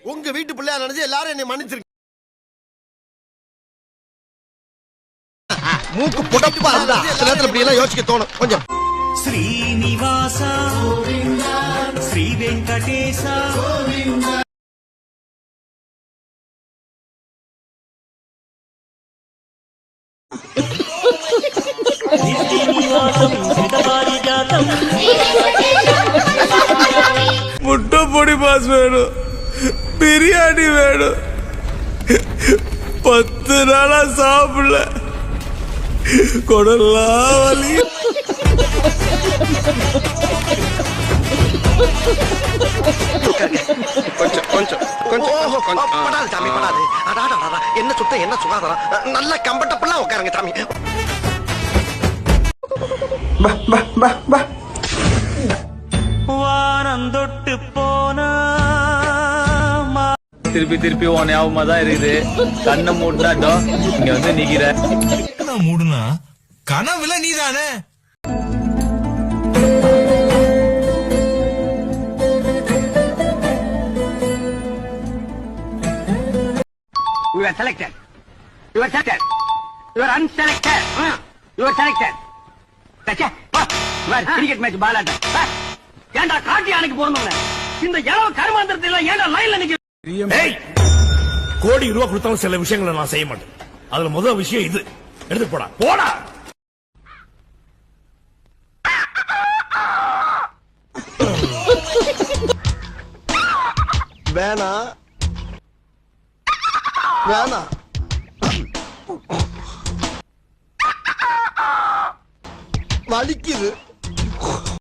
உங்க வீட்டு பிள்ளையா நினைச்சு எல்லாரும் என்னை மன்னிச்சிருங்க. மூக்கு புடப்பா இருந்தா சில நேரத்துல இப்படி எல்லாம் யோசிக்க தோணும் கொஞ்சம். ஸ்ரீனிவாசா ஸ்ரீ வெங்கடேசா முட்டை பொடி பாஸ் வேணும், பிரியாணி வேணும். 10 நாளா சாப்பிடல, கொடலாம் வலி. கொஞ்சம் கொஞ்சம் படாது சாமி, படாது. என்ன சுத்தம், என்ன சுகாதாரம். நல்ல கம்ஃபர்டபுளா உட்காருங்க சாமி. வானம் தொட்டு போனா திருப்பி திருப்பி உன் ஞாபகமா தான் இருக்குது. கண்ணை மூடினா இங்க வந்து நிக்கிற. மூடுனா கனவுல நீதானே. You are selected. You are selected. You are unselected. You are selected. Kachche வா வா கிரிக்கெட் மேட்ச் பாலாட்ட வா. ஏன்டா காட்டி அணைக்கு போறணும்ல இந்த இளவ கருமாந்திரத்துல ஏன்டா லைன்ல நிக்க. ஏய், கோடி ரூபா கொடுத்தாலும் சில விஷயங்களை நான் செய்ய மாட்டேன். அதுல முதல் விஷயம் இது. எடுத்து போடா போடா. வேணா வேணா வலிக்குது.